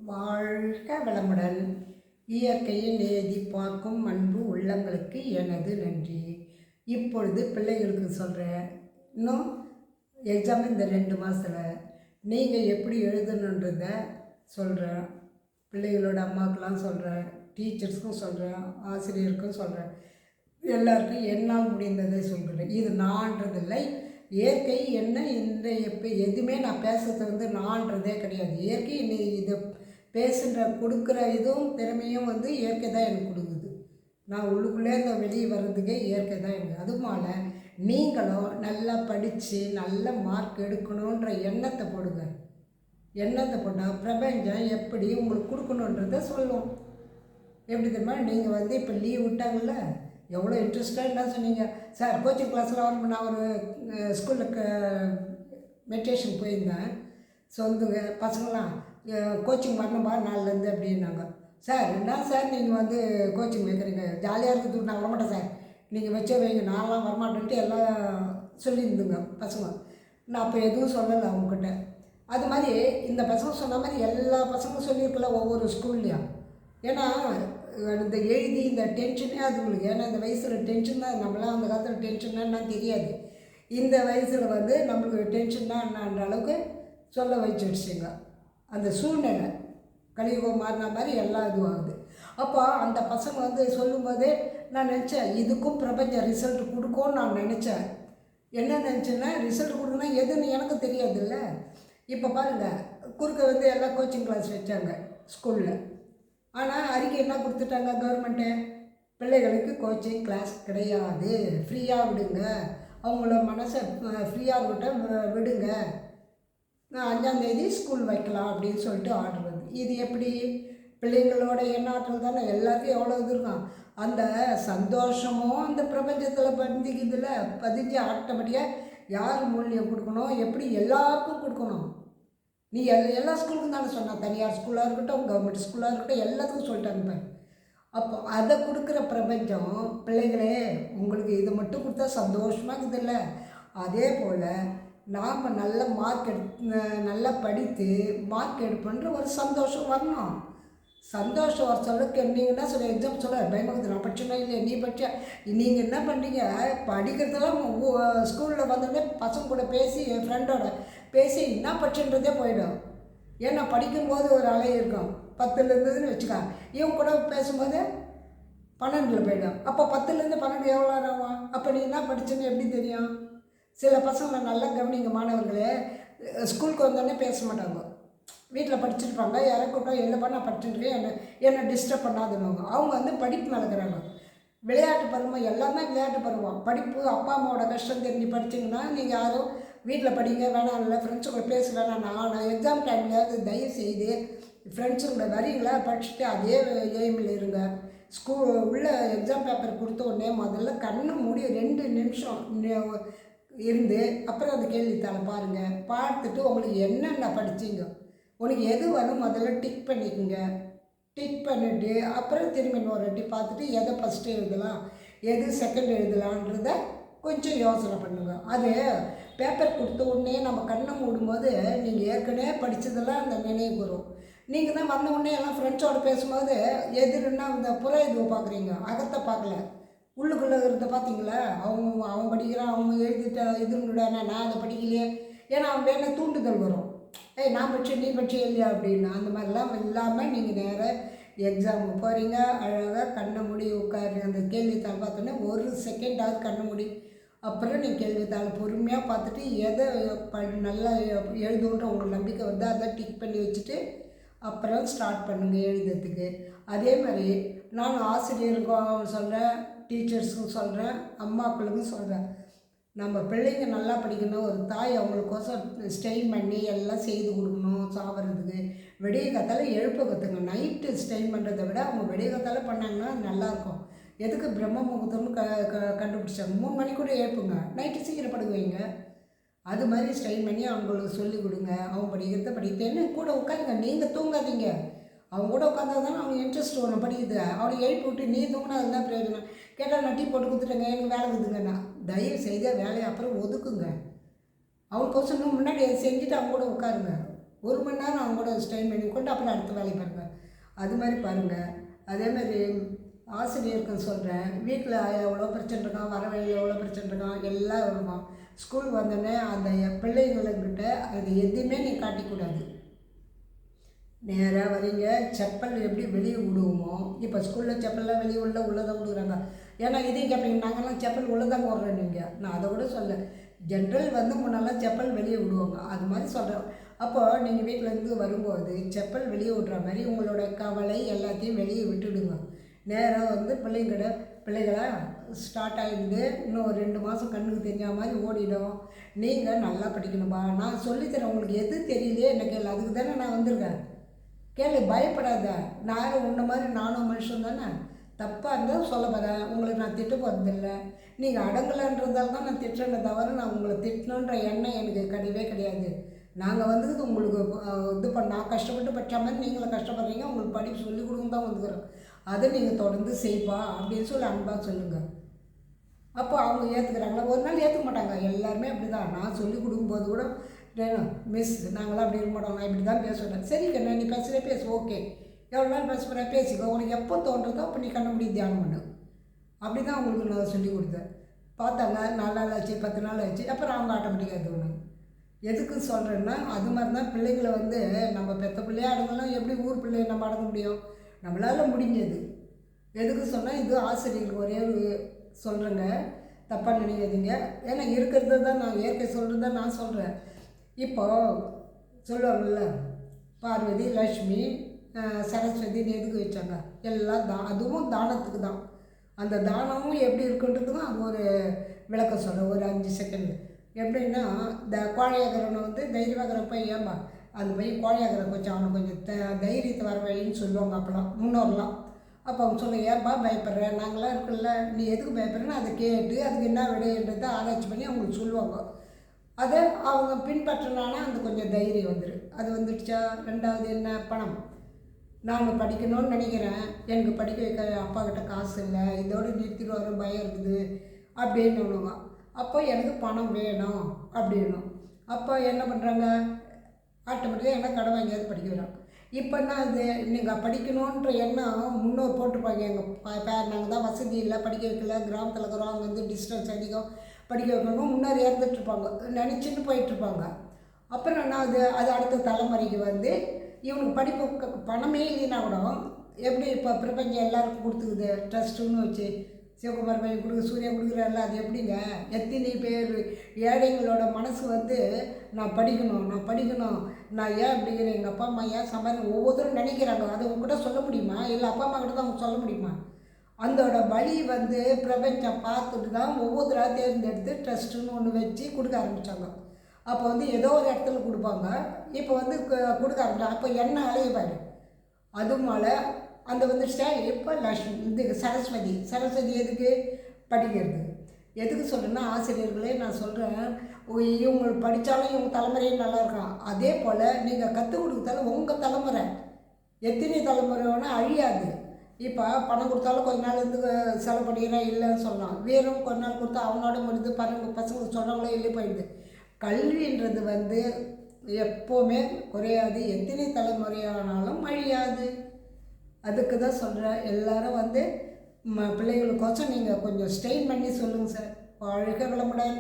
வாழ்க வளமுடன். இயற்கையை நேதி பார்க்கும் அன்பு உள்ளங்களுக்கு எனது நன்றி. இப்பொழுது பிள்ளைகளுக்கு சொல்கிறேன், இன்னும் எக்ஸாம் இந்த 2 மாதத்தில் நீங்கள் எப்படி எழுதணுன்றத சொல்கிறேன். பிள்ளைகளோட அம்மாக்கெலாம் சொல்கிறேன், டீச்சர்ஸ்க்கும் சொல்கிறேன், ஆசிரியருக்கும் சொல்கிறேன், எல்லாருக்கும் என்னால் முடிந்ததை சொல்கிறேன். இது நான்றதில்லை, இயற்கை என்ன இந்த எப்போ எதுவுமே நான் பேசுறது நான்றதே கிடையாது. இயற்கை இதை பேசுகிற கொடுக்குற இதுவும் திறமையும் இயற்கை தான் எனக்கு கொடுக்குது. நான் உள்ளுக்குள்ளே இந்த வெளியே வர்றதுக்கே இயற்கை தான் எனக்கு. அதுமால நீங்களும் நல்லா படித்து நல்ல மார்க் எடுக்கணுன்ற எண்ணத்தை போடுங்க. எண்ணத்தை போட்டால் பிரபஞ்சம் எப்படி உங்களுக்கு கொடுக்கணுன்றத சொல்லும். எப்படி தெரியுமா, நீங்கள் இப்போ லீவ் விட்டாங்கள்ல, எவ்வளோ இன்ட்ரெஸ்ட்டாக என்ன சொன்னீங்க, சார் கோச்சிங் கிளாஸில் வரணும். நான் ஒரு ஸ்கூலுக்கு மெடிடேஷன் போயிருந்தேன். சொந்த பசங்களாம் கோச்சிங் வரணும்பா நாளிலேருந்து அப்படின்னாங்க. சார் என்ன சார் நீங்கள் கோச்சிங் வைக்கிறீங்க, ஜாலியாக இருக்குது, நான் வரமாட்டேன் சார், நீங்கள் வச்சே வைங்க, நான்லாம் வரமாட்டேன்ட்டு எல்லாம் சொல்லியிருந்துங்க பசங்க. நான் அப்போ எதுவும் சொல்லலை அவங்கக்கிட்ட. அது மாதிரி இந்த பசங்க சொன்ன மாதிரி எல்லா பசங்களும் சொல்லியிருக்கல ஒவ்வொரு ஸ்கூல்லையும். ஏன்னா இந்த எழுதி இந்த டென்ஷனே அதுங்களுக்கு, ஏன்னா இந்த வயசில் டென்ஷன் தான். நம்மளாம் அந்த காலத்தில் டென்ஷன்னா என்னன்னு தெரியாது. இந்த வயசில் நம்மளுக்கு டென்ஷன்னா என்னன்ற அளவுக்கு சொல்ல வச்சுடுச்சுங்க. அந்த சூழ்நிலை கலியுகம் மாறின மாதிரி எல்லாம் இதுவாகுது. அப்போ அந்த பசங்க சொல்லும்போதே நான் நினச்சேன், இதுக்கும் பிரபஞ்சம் ரிசல்ட் கொடுக்கும்னு நான் நினச்சேன். என்ன நினச்சேன்னா, ரிசல்ட் கொடுக்குன்னா எதுன்னு எனக்கு தெரியாதுல்ல. இப்போ பாருங்கள், குறுக்க எல்லாம் கோச்சிங் கிளாஸ் வச்சாங்க ஸ்கூலில். ஆனால் அறிக்கை என்ன கொடுத்துட்டாங்க கவர்மெண்ட்டு, பிள்ளைகளுக்கு கோச்சிங் கிளாஸ் கிடையாது, ஃப்ரீயாக விடுங்க, அவங்கள மனசை ஃப்ரீயாக விடுங்க, 5ஆம் தேதி ஸ்கூல் வைக்கலாம் அப்படின்னு சொல்லிட்டு ஆர்டர் வருது. இது எப்படி பிள்ளைங்களோட எண்ணாற்றல் தானே. எல்லாருக்கும் எவ்வளோ இது இருக்கும், அந்த சந்தோஷமும் அந்த பிரபஞ்சத்தில் பதிஞ்சு ஆட்டோமேட்டிக்காக யார் மூலியம் கொடுக்கணும், எப்படி எல்லாருக்கும் கொடுக்கணும். நீ எல்லா ஸ்கூலுக்கும் தானே சொன்னால், தனியார் ஸ்கூலாக இருக்கட்டும், கவர்மெண்ட் ஸ்கூலாக இருக்கட்டும், எல்லாத்துக்கும் சொல்லிட்டாங்க. அப்போ அதை கொடுக்குற பிரபஞ்சம், பிள்ளைகளே உங்களுக்கு இதை மட்டும் கொடுத்தா சந்தோஷமாக இருக்குதில்ல, அதே போல் நாம் நல்ல மார்க் நல்லா படித்து மார்க் எடுப்பன்ற ஒரு சந்தோஷம் வரணும். சந்தோஷம் வர சொல்ல நீங்கள் என்ன சொல்ல எக்ஸாம் சொல்ல பயமாக்குது, நான் படிச்சோன்னா இல்லை நீ படித்தா. நீங்கள் என்ன பண்ணுறீங்க, படிக்கிறதெல்லாம் ஸ்கூலில் வந்தோடனே பசங்க கூட பேசி, என் ஃப்ரெண்டோட பேசி என்ன படிச்சுன்றதே போயிடும். ஏன்னா படிக்கும்போது ஒரு அலை இருக்கும், 10ல் இருந்ததுன்னு வச்சுக்கா, இவங்க கூட பேசும்போது 12ல் போயிடும். அப்போ 10லேருந்து 12 எவ்வளோ ஆகும், அப்போ நீ என்ன படிச்சுன்னு எப்படி தெரியும்? சில பசங்களை நல்லா கவனிங்க மாணவர்களே, ஸ்கூலுக்கு வந்தோடனே பேச மாட்டாங்க, வீட்டில் படிச்சுருப்பாங்க. யாரை கூப்பிட்டா இல்லைப்பா நான் படிச்சுருக்கேன், என்னை டிஸ்டர்ப் பண்ணாதுன்னு. அவங்க படிப்பு நடக்கிறாங்க. விளையாட்டு பருவம் எல்லாமே விளையாட்டு பருவம். படிப்பு அப்பா அம்மாவோட கஷ்டம் தெரிஞ்சு படிச்சிங்கன்னா நீங்கள் யாரும் வீட்டில் படிங்க வேணாம், இல்லை ஃப்ரெண்ட்ஸு கூட பேச வேணாம். நான் எக்ஸாம் டைம்லையாவது தயவு செய்து ஃப்ரெண்ட்ஸு கூட வரீங்களா, படிச்சுட்டு அதே எய்மில் இருங்க. உள்ள எக்ஸாம் பேப்பர் கொடுத்த உடனே முதல்ல கண்ணு மூடி 2 நிமிஷம் இருந்து அப்புறம் அந்த கேள்வித்தாளை பாருங்கள். பார்த்துட்டு உங்களுக்கு என்னென்ன படிச்சிங்க, உனக்கு எது வேணும் முதல்ல டிக் பண்ணிக்கோங்க. டிக் பண்ணிவிட்டு அப்புறம் திரும்பி இன்னொரு வாட்டி பார்த்துட்டு எதை ஃபஸ்ட்டு எழுதலாம், எது செகண்ட் எழுதலான்றத கொஞ்சம் யோசனை பண்ணுங்கள். அது பேப்பர் கொடுத்த உடனே நம்ம கண்ணை மூடும்போது நீங்கள் ஏற்கனவே படித்ததெல்லாம் அந்த நினைவு வரும். நீங்கள் தான் வந்த உடனே எல்லாம் ஃப்ரெண்ட்ஸோடு பேசும்போது எதிர்னா அந்த புற இதுவை பார்க்குறீங்க, அகத்தை பார்க்கல, உள்ளுக்குள்ளே இருக்கிறத பார்த்தீங்களா. அவன் படிக்கிறான், அவங்க எழுதிட்ட இதுன்னு நான் அதை படிக்கலையே, ஏன்னா அவன் வேணா தூண்டுதல் வரும், நான் படித்தேன் நீ படிச்சு இல்லையா அப்படின்னு. அந்த மாதிரிலாம் இல்லாமல் நீங்கள் நேராக எக்ஸாமுக்கு போகிறீங்க, அழகாக கண்ணை மூடி உட்காரு. அந்த கேள்வித்தாள் பார்த்தோன்னே 1 செகண்டாவது கண்ணை மூடி, அப்புறம் நீங்கள் கேள்வித்தாள் பொறுமையாக பார்த்துட்டு எதை நல்லா எழுதுன்ற உங்களுக்கு நம்பிக்கை வந்து அதை டிக் பண்ணி வச்சுட்டு அப்புறம் ஸ்டார்ட் பண்ணுங்கள் எழுதுறதுக்கு. அதே மாதிரி நான் ஆசிரியருக்கும் சொல்கிறேன், டீச்சர்ஸுக்கும் சொல்கிறேன், அம்மாக்களுக்கும் சொல்கிறேன், நம்ம பிள்ளைங்க நல்லா படிக்கணும். ஒரு தாய் அவங்களுக்கோசம் ஸ்டெயின் பண்ணி எல்லாம் செய்து கொடுக்கணும். சாப்பிட்றதுக்கு விடிய காத்தால எழுப்ப கற்றுங்க. நைட்டு ஸ்டெயின் பண்ணுறதை விட அவங்க விடிய காத்தால பண்ணாங்கன்னா நல்லாயிருக்கும். எதுக்கு பிரம்ம முகூர்த்தம்னு கண்டுபிடிச்சாங்க. 3 மணி கூட எழுப்புங்க, நைட்டு சீக்கிரம் படுக்க வைங்க. அது மாதிரி ஸ்ட்ரெயின் பண்ணி அவங்களுக்கு சொல்லிக் கொடுங்க. அவங்க படிக்கிறத படித்தேன்னு கூட உட்காருங்க, நீங்கள் தூங்காதீங்க. அவங்க கூட உட்காந்தா தானே அவங்க இன்ட்ரெஸ்ட் வரும் படிக்குது. அவனை எழுப்பி விட்டு நீ தூங்கினா அதுதான் பிரயோஜனம். கேட்டால் நான் டீ போட்டு கொடுத்துட்டேங்க, எனக்கு வேலை இருக்குதுங்கண்ணா. தயவு செய்த வேலையை அப்புறம் ஒதுக்குங்க. அவனுக்கோசம் முன்னாடி செஞ்சுட்டு அவங்க கூட உட்காருங்க. 1 மணி நேரம் அவங்க கூட ஸ்ட்ரெயின் பண்ணி கொண்டு அப்புறம் அடுத்த வேலையை பாருங்கள். அது மாதிரி பாருங்கள். அதேமாதிரி ஆசிரியருக்கு சொல்கிறேன், வீட்டில் எவ்வளோ பிரச்சனை இருக்கான், வர வழியில் எவ்வளோ பிரச்சனை இருக்கான், எல்லாம் இருக்கும். ஸ்கூல் வந்தோடனே அந்த பிள்ளைங்கள்கிட்ட அது எதுவுமே நீ காட்டிக்கூடாது. நேராக வரீங்க, செப்பல் எப்படி வெளியே விடுவோமோ, இப்போ ஸ்கூலில் செப்பல்லாம் வெளியே உள்ளதான் விடுக்குறாங்க. ஏன்னா இதையும் கேட்பீங்க, நாங்கள்லாம் செப்பல் உள்ளதாங்க விட்றோம். நீங்கள் நான் அதை கூட சொல்ல, ஜென்ரல் வந்து முன்னெல்லாம் செப்பல் வெளியே விடுவாங்க, அது மாதிரி சொல்கிறேன். அப்போது நீங்கள் வீட்டிலேருந்து வரும்போது செப்பல் வெளியே விட்ற மாதிரி உங்களோட கவலை எல்லாத்தையும் வெளியே விட்டுடுங்க. நேராக வந்து பிள்ளைகளை ஸ்டார்ட் ஆகிடுது, இன்னும் ஒரு 2 மாதம் கண்ணுக்கு தெரிஞ்ச மாதிரி ஓடிடும். நீங்கள் நல்லா படிக்கணும்பா, நான் சொல்லித்தரேன். உங்களுக்கு எது தெரியலையே என்ன கேளு, அதுக்கு தானே நான் வந்திருக்கேன். கேளு, பயப்படாத. நான் உன்ன மாதிரி நானும் மனுஷன் தானே. தப்பாக இருந்தால் சொல்ல போகிறேன், உங்களுக்கு நான் திட்ட போகிறதில்லை. நீங்கள் அடங்கலைன்றதால தான் நான் திட்டுறேன்னு தவிர நான் உங்களை திட்டணுன்ற எண்ணம் எனக்கு கிடையவே கிடையாது. நாங்கள் வந்து உங்களுக்கு நான் கஷ்டப்பட்டு படித்த மாதிரி நீங்களும் கஷ்டப்படுறீங்க, உங்களுக்கு படிப்பு சொல்லிக் கொடுங்க தான் வந்துக்கிறோம். அதை நீங்கள் தொடர்ந்து செய்ப்பா அப்படின்னு சொல்லி அன்பாக சொல்லுங்கள். அப்போ அவங்க ஏற்றுக்கிறாங்களா? ஒரு நாள் ஏற்றுக்க மாட்டாங்க. எல்லாருமே அப்படி தான். நான் சொல்லிக் கொடுக்கும்போது கூட மிஸ் நாங்களாம் அப்படி இருக்க மாட்டோம், நான் இப்படி தான் பேசுவேன். சரி கண்ணா, நீ பேசுகிறே பேசு, ஓகே. எவ்வளோ நாள் பேச போகிறேன் பேசிக்கோ, உனக்கு எப்போ தோன்றதோ அப்போ நீ கண்ண தியானம் பண்ணு. அப்படி தான் அவங்களுக்கு நான் சொல்லிக் கொடுத்தேன். பார்த்தாங்க, 4 நாள் ஆச்சு, 10 நாள் ஆச்சு, அப்புறம் அவங்க ஆட்டோமேட்டிக்காக தோணும். எதுக்கு சொல்கிறேன்னா, அது மாதிரி தான் பிள்ளைங்களை வந்து நம்ம பெற்ற பிள்ளையாக அடங்கலாம். எப்படி ஊர் பிள்ளையை நம்ம அடங்க முடியும்? நம்மளால் முடிஞ்சது. எதுக்கு சொன்னால், இது ஆசிரியர்களுக்கு ஒரே ஒரு சொல்கிறேங்க, தப்பாக நினைக்காதீங்க. ஏன்னா இருக்கிறது தான் நான் இயற்கை சொல்கிறது தான் நான் சொல்கிறேன். இப்போது சொல்லுவாங்கள்ல, பார்வதி, லக்ஷ்மி, சரஸ்வதினு எதுக்கு வச்சாங்க? எல்லாம் அதுவும் தானத்துக்கு தான். அந்த தானமும் எப்படி இருக்குன்றதுக்கும் அது ஒரு விளக்கம் சொல்கிறேன், ஒரு 5 செகண்ட். எப்படின்னா, இந்த கோழையாகிறவனை வந்து தைரியமாகிறப்ப ஏன்பா அந்த பையன் கோழையாகிற கொஞ்சம் அவனுக்கு கொஞ்சம் தைரியத்தை வர வழின்னு சொல்லுவாங்க அப்போலாம் முன்னோர்லாம். அப்போ அவங்க சொல்லுங்கள், ஏன்பா பயப்படுற, நாங்களாம் இருக்குல்ல, நீ எதுக்கு பயப்படுறேன்னு அதை கேட்டு அதுக்கு என்ன விடைன்றதை ஆராய்ச்சி பண்ணி அவங்களுக்கு சொல்லுவாங்க. அதை அவங்க பின்பற்றினானா அந்த கொஞ்சம் தைரியம் வந்துடும். அது வந்துடுச்சா? 2வது என்ன? பணம். நான் படிக்கணும்னு நினைக்கிறேன், எனக்கு படிக்க வைக்க அப்பா கிட்ட காசு இல்லை, இதோடு நிறுத்திட்டு பயம் இருக்குது அப்படின்னு ஒன்றுங்க. அப்போ எனக்கு பணம் வேணும் அப்படின்னும். அப்போ என்ன பண்ணுறாங்க? ஆட்டோமேட்டிக்காக என்ன கடன் வாங்கியாவது படிக்க வரோம். இப்போ தான் அது நீங்கள் படிக்கணுன்ற எண்ணம் முன்னோர் போட்டிருப்பாங்க. எங்கள் நாங்கள் தான் வசதி இல்லை, படிக்க வைக்கல, கிராமத்தில் இருக்கிறோம், அங்கே வந்து டிஸ்டன்ஸ் அதிகம், படிக்க வைக்கணும் முன்னாடி இறந்துட்டுருப்பாங்க, நினச்சிட்டு போயிட்டுருப்பாங்க. அப்புறம் என்ன அது அடுத்த தலைமுறைக்கு வந்து இவனுக்கு படிப்பு பணமே இல்லைன்னா கூட எப்படி இப்போ பிரபஞ்சம் எல்லாருக்கும் கொடுத்துக்குது ட்ரஸ்ட்டுன்னு வச்சு. சிவகுமார் பையன் சூர்யா கொடுக்குறாருல, அது எப்படிங்க? எத்தனை பேர் ஏழைங்களோட மனசு வந்து நான் படிக்கணும், நான் ஏன் அப்படிங்கிறேன், எங்கள் அப்பா அம்மா ஏன் ஒவ்வொருத்தரும் நினைக்கிறாங்க. அதை உங்ககிட்ட சொல்ல முடியுமா? இல்லை அப்பா அம்மா கிட்ட தான் அவங்க சொல்ல முடியுமா? அதோட வழி வந்து பிரபஞ்சம் பார்த்துட்டு தான் ஒவ்வொருத்தராக தேர்ந்தெடுத்து ட்ரஸ்ட்டுன்னு ஒன்று வச்சு கொடுக்க ஆரம்பித்தாங்க. அப்போ வந்து ஏதோ ஒரு இடத்துல கொடுப்பாங்க, இப்போ வந்து கொடுக்க ஆரம்பித்தாங்க. அப்போ என்ன அலையப்பாரு அது மேலே அந்த வந்துடுச்சா? இப்போ லக்ஷ்மி, இந்த சரஸ்வதி எதுக்கு படிக்கிறது? எதுக்கு சொல்கிறேன்னா, ஆசிரியர்களே நான் சொல்கிறேன், இவங்க படித்தாலும் இவங்க தலைமுறையும் நல்லா இருக்கான். அதே போல் நீங்கள் கற்றுக் கொடுத்தாலும் உங்கள் தலைமுறை எத்தனை தலைமுறை வேணால் அழியாது. இப்போ பணம் கொடுத்தாலும் கொஞ்ச நாள் இருந்து செலவு பண்ணிக்கிறேன் இல்லைன்னு சொல்லலாம். வேறும் கொஞ்ச நாள் கொடுத்தா அவனோட முடிந்து பசங்களுக்கு சொல்கிறவங்களே இல்லை போயிடுது. கல்வின்றது வந்து எப்போவுமே குறையாது, எத்தனை தலைமுறையானாலும் அழியாது. அதுக்கு தான் சொல்கிறேன், எல்லோரும் வந்து பிள்ளைகளுக்கோசம் நீங்கள் கொஞ்சம் ஸ்ட்ரெயின் பண்ணி சொல்லுங்கள் சார். வாழ்க வளமுடன்.